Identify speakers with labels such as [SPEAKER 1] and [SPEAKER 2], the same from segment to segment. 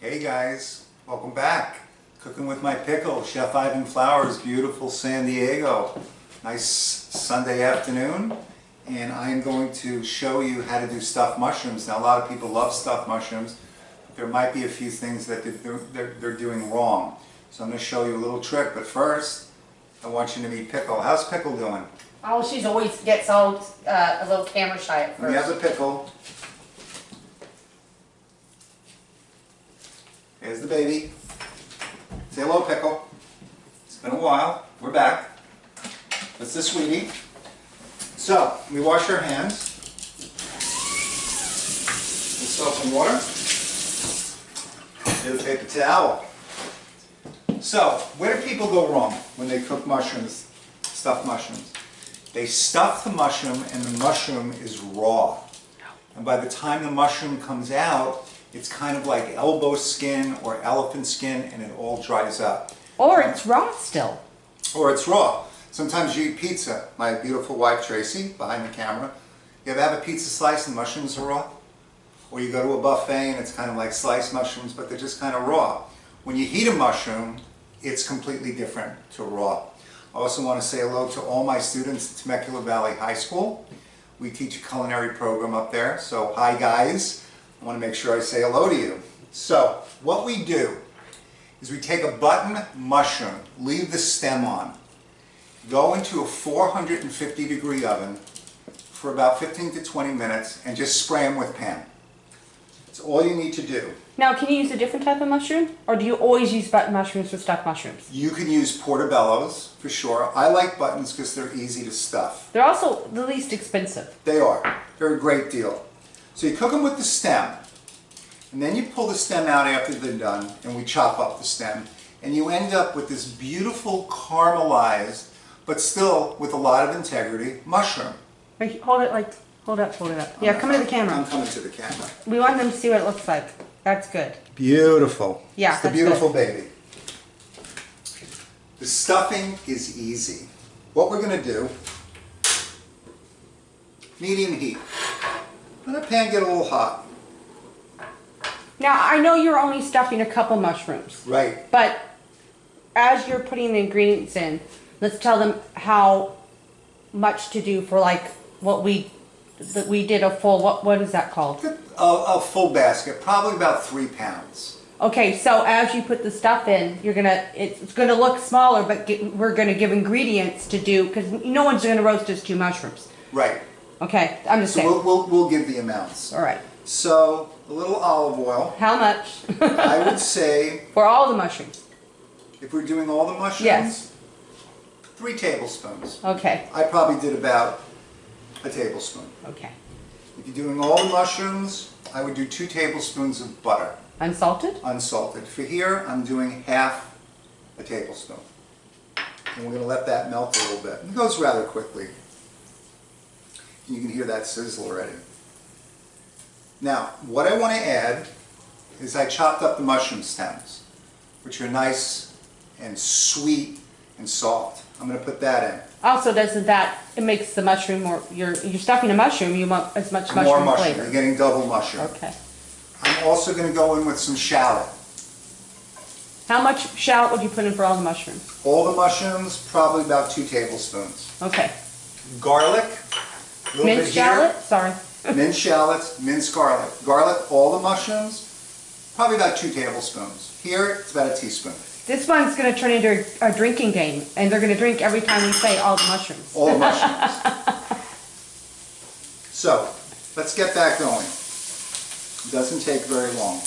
[SPEAKER 1] Hey guys, welcome back. Cooking with my pickle, Chef Ivan Flowers, beautiful San Diego. Nice Sunday afternoon, and I am going to show you how to do stuffed mushrooms. Now a lot of people love stuffed mushrooms, but there might be a few things that they're doing wrong. So I'm going to show you a little trick, but first I want you to meet Pickle. How's Pickle doing?
[SPEAKER 2] Oh, she's always gets all a little camera shy at first.
[SPEAKER 1] We have the Pickle. There's the baby. Say hello, Pickle. It's been a while. We're back. That's the sweetie. So, we wash our hands with soap and water. Here's a paper towel. So, where do people go wrong when they cook mushrooms, stuffed mushrooms? They stuff the mushroom and the mushroom is raw. And by the time the mushroom comes out, it's kind of like elbow skin or elephant skin, and it all dries up.
[SPEAKER 2] Or it's raw still.
[SPEAKER 1] Or it's raw. Sometimes you eat pizza. My beautiful wife Tracy, behind the camera, you ever have a pizza slice and mushrooms are raw? Or you go to a buffet and it's kind of like sliced mushrooms, but they're just kind of raw. When you heat a mushroom, it's completely different to raw. I also want to say hello to all my students at Temecula Valley High School. We teach a culinary program up there, so hi guys. I want to make sure I say hello to you. So, what we do is we take a button mushroom, leave the stem on, go into a 450-degree oven for about 15 to 20 minutes, and just spray them with pan. That's all you need to do.
[SPEAKER 2] Now, can you use a different type of mushroom? Or do you always use button mushrooms for stuffed mushrooms?
[SPEAKER 1] You can use portobellos, for sure. I like buttons because they're easy to stuff.
[SPEAKER 2] They're also the least expensive.
[SPEAKER 1] They are. They're a great deal. So you cook them with the stem, and then you pull the stem out after they're done, and we chop up the stem, and you end up with this beautiful caramelized, but still with a lot of integrity, mushroom.
[SPEAKER 2] Wait, hold it like, hold up. Yeah, come to the camera.
[SPEAKER 1] I'm coming to the camera.
[SPEAKER 2] We want them to see what it looks like. That's good.
[SPEAKER 1] Beautiful.
[SPEAKER 2] Yeah,
[SPEAKER 1] it's the beautiful baby. The stuffing is easy. What we're going to do, medium heat. Let the pan get a little hot.
[SPEAKER 2] Now, I know you're only stuffing a couple mushrooms.
[SPEAKER 1] Right.
[SPEAKER 2] But as you're putting the ingredients in, let's tell them how much to do for like what we did a full, what is that called?
[SPEAKER 1] A full basket, probably about 3 pounds.
[SPEAKER 2] Okay, so as you put the stuff in, it's gonna look smaller, but we're gonna give ingredients to do, because no one's gonna roast just 2 mushrooms.
[SPEAKER 1] Right.
[SPEAKER 2] Okay, I'm just saying.
[SPEAKER 1] So we'll give the amounts.
[SPEAKER 2] All right.
[SPEAKER 1] So a little olive oil.
[SPEAKER 2] How much?
[SPEAKER 1] I would say
[SPEAKER 2] For all the mushrooms.
[SPEAKER 1] if we're doing all the mushrooms,
[SPEAKER 2] Yes.
[SPEAKER 1] 3 tablespoons.
[SPEAKER 2] Okay.
[SPEAKER 1] I probably did about a tablespoon.
[SPEAKER 2] Okay.
[SPEAKER 1] If you're doing all the mushrooms, I would do 2 tablespoons of butter.
[SPEAKER 2] Unsalted?
[SPEAKER 1] Unsalted. For here, I'm doing half a tablespoon. And we're going to let that melt a little bit. It goes rather quickly. You can hear that sizzle already. Now, what I want to add is I chopped up the mushroom stems, which are nice and sweet and soft. I'm going to put that in.
[SPEAKER 2] Also, doesn't that, it makes the mushroom more, you're stuffing a mushroom, you want as much mushroom
[SPEAKER 1] More mushroom.
[SPEAKER 2] flavor.
[SPEAKER 1] You're getting double mushroom.
[SPEAKER 2] Okay.
[SPEAKER 1] I'm also going to go in with some shallot.
[SPEAKER 2] How much shallot would you put in for all the mushrooms?
[SPEAKER 1] All the mushrooms, probably about 2 tablespoons.
[SPEAKER 2] Okay.
[SPEAKER 1] Garlic. A little
[SPEAKER 2] Minced
[SPEAKER 1] bit here.
[SPEAKER 2] shallot? Sorry.
[SPEAKER 1] Minced shallots, minced garlic. Garlic, all the mushrooms, probably about 2 tablespoons. Here, it's about a teaspoon.
[SPEAKER 2] This one's going to turn into a drinking game, and they're going to drink every time we say all the mushrooms.
[SPEAKER 1] All the mushrooms. So, let's get that going. It doesn't take very long.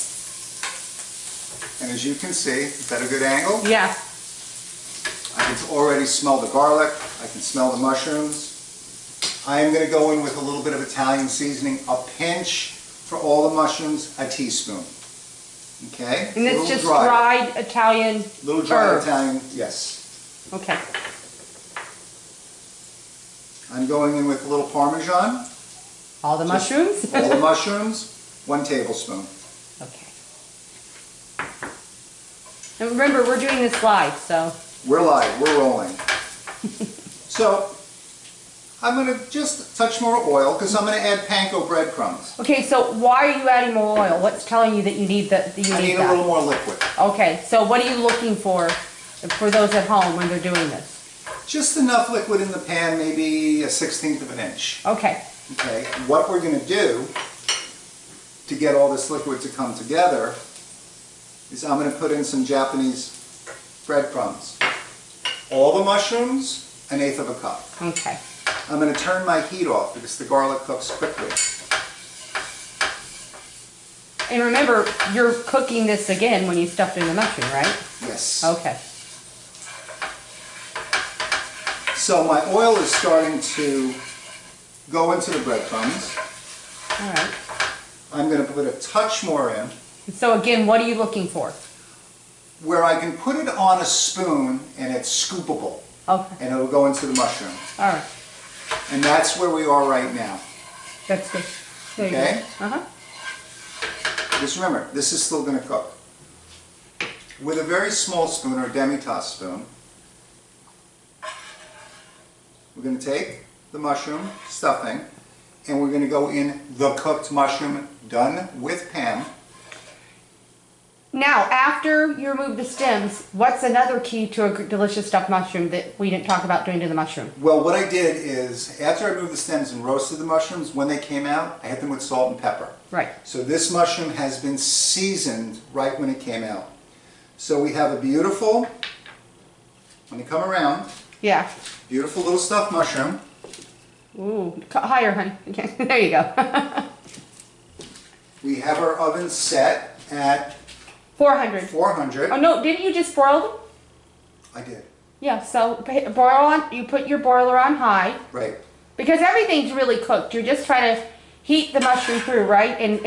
[SPEAKER 1] And as you can see, is that a good angle?
[SPEAKER 2] Yeah.
[SPEAKER 1] I can already smell the garlic. I can smell the mushrooms. I am going to go in with a little bit of Italian seasoning, a pinch for all the mushrooms, a teaspoon. Okay?
[SPEAKER 2] And it's just dried Italian
[SPEAKER 1] Little dried
[SPEAKER 2] herb.
[SPEAKER 1] Italian, yes.
[SPEAKER 2] Okay.
[SPEAKER 1] I'm going in with a little Parmesan.
[SPEAKER 2] All the mushrooms?
[SPEAKER 1] All the mushrooms, 1 tablespoon.
[SPEAKER 2] Okay. And remember, we're doing this live, so.
[SPEAKER 1] We're live, we're rolling. So, I'm going to just touch more oil because I'm going to add panko breadcrumbs.
[SPEAKER 2] Okay, so why are you adding more oil? What's telling you that you need that?
[SPEAKER 1] I need a little more liquid.
[SPEAKER 2] Okay, so what are you looking for those at home when they're doing this?
[SPEAKER 1] Just enough liquid in the pan, maybe a 1/16 of an inch.
[SPEAKER 2] Okay.
[SPEAKER 1] Okay, what we're going to do to get all this liquid to come together is I'm going to put in some Japanese breadcrumbs. All the mushrooms, 1/8 of a cup.
[SPEAKER 2] Okay.
[SPEAKER 1] I'm going to turn my heat off because the garlic cooks quickly.
[SPEAKER 2] And remember, you're cooking this again when you stuff it in the mushroom, right?
[SPEAKER 1] Yes.
[SPEAKER 2] Okay.
[SPEAKER 1] So my oil is starting to go into the breadcrumbs.
[SPEAKER 2] All right.
[SPEAKER 1] I'm going to put a touch more in.
[SPEAKER 2] So again, what are you looking for?
[SPEAKER 1] Where I can put it on a spoon and it's scoopable.
[SPEAKER 2] Okay.
[SPEAKER 1] And it'll go into the mushroom.
[SPEAKER 2] All right.
[SPEAKER 1] And that's where we are right now.
[SPEAKER 2] That's good. There
[SPEAKER 1] Okay?
[SPEAKER 2] you go. Uh-huh.
[SPEAKER 1] Just remember, this is still going to cook. With a very small spoon or demi-tasse spoon, we're going to take the mushroom stuffing and we're going to go in the cooked mushroom done with pan.
[SPEAKER 2] Now, after you remove the stems, what's another key to a delicious stuffed mushroom that we didn't talk about doing to the mushroom?
[SPEAKER 1] Well, what I did is, after I removed the stems and roasted the mushrooms, when they came out, I hit them with salt and pepper.
[SPEAKER 2] Right.
[SPEAKER 1] So this mushroom has been seasoned right when it came out. So we have a beautiful, let me come around,
[SPEAKER 2] Yeah.
[SPEAKER 1] beautiful little stuffed mushroom.
[SPEAKER 2] Ooh, higher, honey. Okay. There you go.
[SPEAKER 1] We have our oven set at
[SPEAKER 2] 400.
[SPEAKER 1] 400.
[SPEAKER 2] Oh no, didn't you just broil them?
[SPEAKER 1] I did.
[SPEAKER 2] Yeah, so broil on, you put your broiler on high.
[SPEAKER 1] Right.
[SPEAKER 2] Because everything's really cooked. You're just trying to heat the mushroom through, right? And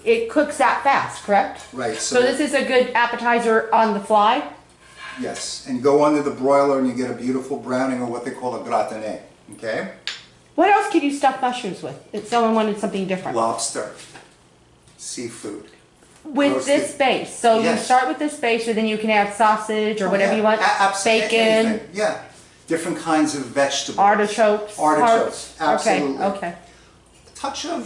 [SPEAKER 2] it cooks that fast, correct?
[SPEAKER 1] Right.
[SPEAKER 2] So this is a good appetizer on the fly?
[SPEAKER 1] Yes, and go under the broiler and you get a beautiful browning or what they call a gratiné. Okay?
[SPEAKER 2] What else could you stuff mushrooms with if someone wanted something different?
[SPEAKER 1] Lobster. Seafood.
[SPEAKER 2] With
[SPEAKER 1] roasted.
[SPEAKER 2] this base. So you
[SPEAKER 1] Yes.
[SPEAKER 2] start with this base, and then you can add sausage or whatever
[SPEAKER 1] yeah.
[SPEAKER 2] you want.
[SPEAKER 1] Absolutely.
[SPEAKER 2] Bacon,
[SPEAKER 1] Anything. Yeah. Different kinds of vegetables.
[SPEAKER 2] artichokes.
[SPEAKER 1] Artichokes.
[SPEAKER 2] hearts.
[SPEAKER 1] Absolutely.
[SPEAKER 2] Okay,
[SPEAKER 1] Touch of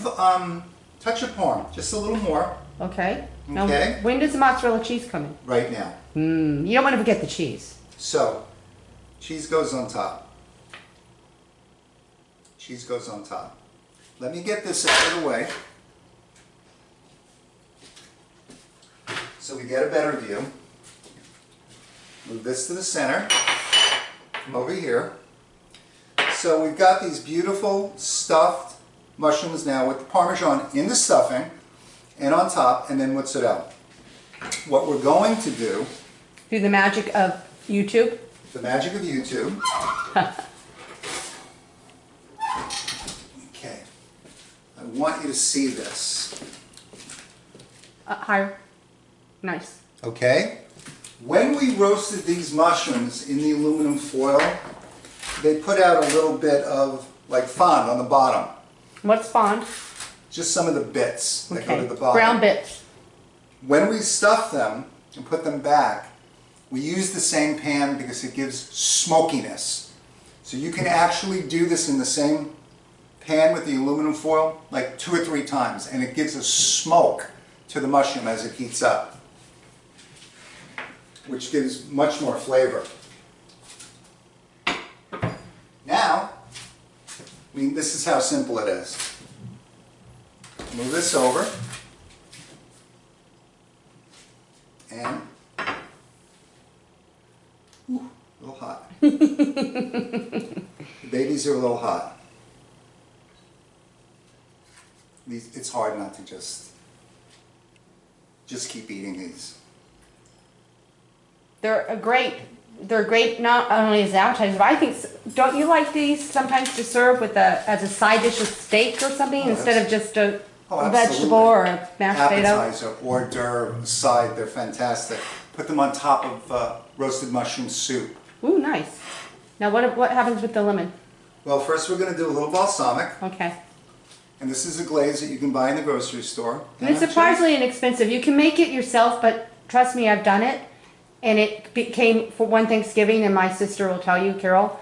[SPEAKER 1] parm. Just a little more.
[SPEAKER 2] okay. Now,
[SPEAKER 1] Okay.
[SPEAKER 2] when does the mozzarella cheese come in?
[SPEAKER 1] Right now.
[SPEAKER 2] You don't want to forget the cheese.
[SPEAKER 1] So, cheese goes on top. Cheese goes on top. Let me get this out of the way so we get a better view. Move this to the center. Come over here. So we've got these beautiful stuffed mushrooms now with the Parmesan in the stuffing and on top, and then mozzarella. What we're going to do,
[SPEAKER 2] Through the magic of YouTube.
[SPEAKER 1] the magic of YouTube. Okay. I want you to see this.
[SPEAKER 2] Higher. Nice.
[SPEAKER 1] Okay? When we roasted these mushrooms in the aluminum foil, they put out a little bit of like fond on the bottom.
[SPEAKER 2] What's fond?
[SPEAKER 1] Just some of the bits that go
[SPEAKER 2] Okay.
[SPEAKER 1] to the bottom.
[SPEAKER 2] Brown bits.
[SPEAKER 1] When we stuff them and put them back, we use the same pan because it gives smokiness. So you can actually do this in the same pan with the aluminum foil like 2 or 3 times, and it gives a smoke to the mushroom as it heats up, which gives much more flavor. Now, this is how simple it is. Move this over, and, ooh, a little hot. The babies are a little hot. It's hard not to just keep eating these.
[SPEAKER 2] They're great not only as appetizers, but I think, don't you like these sometimes to serve with as a side dish with steak or something instead of just a vegetable or a mashed potato?
[SPEAKER 1] Appetizer, hors d'oeuvre, side, they're fantastic. Put them on top of roasted mushroom soup.
[SPEAKER 2] Ooh, nice. Now what happens with the lemon?
[SPEAKER 1] Well, first we're going to do a little balsamic.
[SPEAKER 2] Okay.
[SPEAKER 1] And this is a glaze that you can buy in the grocery store.
[SPEAKER 2] And it's surprisingly inexpensive. You can make it yourself, but trust me, I've done it. And it became, for one Thanksgiving, and my sister will tell you, Carol,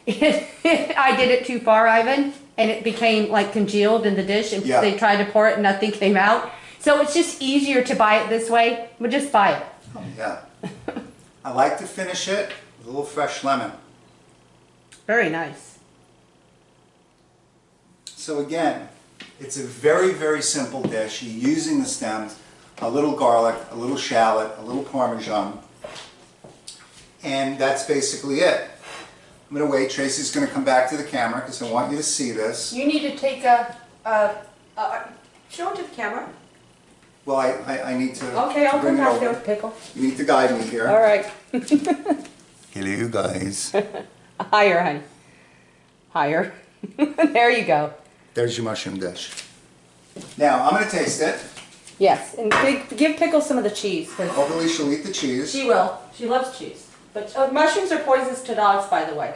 [SPEAKER 2] I did it too far, Ivan, and it became like congealed in the dish, and
[SPEAKER 1] Yeah.
[SPEAKER 2] they tried to pour it and nothing came out. So it's just easier to buy it this way. But just buy it.
[SPEAKER 1] Oh, yeah. I like to finish it with a little fresh lemon.
[SPEAKER 2] Very nice.
[SPEAKER 1] So again, it's a very, very simple dish. You're using the stems, a little garlic, a little shallot, a little Parmesan, and that's basically it. I'm going to wait. Tracy's going to come back to the camera because I want you to see this.
[SPEAKER 2] You need to take show it to the camera.
[SPEAKER 1] Well, I need to
[SPEAKER 2] Okay, I'll
[SPEAKER 1] bring
[SPEAKER 2] come
[SPEAKER 1] it
[SPEAKER 2] back there
[SPEAKER 1] over.
[SPEAKER 2] with Pickle.
[SPEAKER 1] You need to guide me here.
[SPEAKER 2] All right.
[SPEAKER 1] Hello, guys.
[SPEAKER 2] Higher, honey. Higher. There you go.
[SPEAKER 1] There's your mushroom dish. Now, I'm going to taste it.
[SPEAKER 2] Yes, and give Pickle some of the cheese. 'Cause
[SPEAKER 1] Hopefully she'll eat the cheese.
[SPEAKER 2] she will. She loves cheese. But mushrooms are poisonous to dogs, by the way.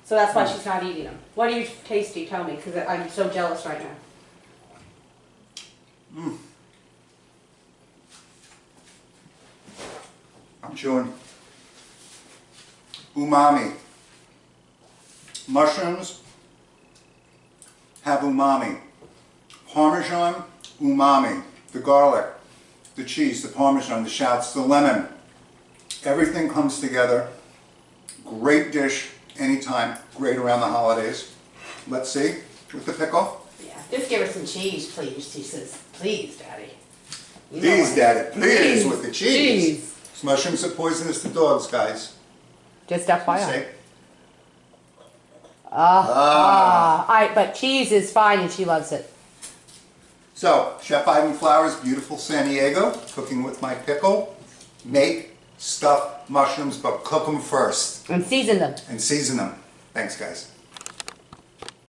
[SPEAKER 2] So that's why she's not eating them. What do you tasty? Tell me, because I'm so jealous right now.
[SPEAKER 1] I'm chewing. Umami. Mushrooms have umami. Parmesan, umami. The garlic, the cheese, the Parmesan, the shallots, the lemon. Everything comes together. Great dish anytime. Great around the holidays. Let's see with the pickle.
[SPEAKER 2] Yeah, just give her some cheese, please. She says, please, Daddy. You know
[SPEAKER 1] Please,
[SPEAKER 2] what?
[SPEAKER 1] Daddy, please,
[SPEAKER 2] Cheese,
[SPEAKER 1] with the cheese.
[SPEAKER 2] cheese.
[SPEAKER 1] These mushrooms are poisonous to dogs, guys.
[SPEAKER 2] Just FYI.
[SPEAKER 1] See?
[SPEAKER 2] But cheese is fine and she loves it.
[SPEAKER 1] So, Chef Ivan Flowers, beautiful San Diego, cooking with my pickle. Make stuffed mushrooms, but cook them first
[SPEAKER 2] And season them.
[SPEAKER 1] and season them. Thanks, guys.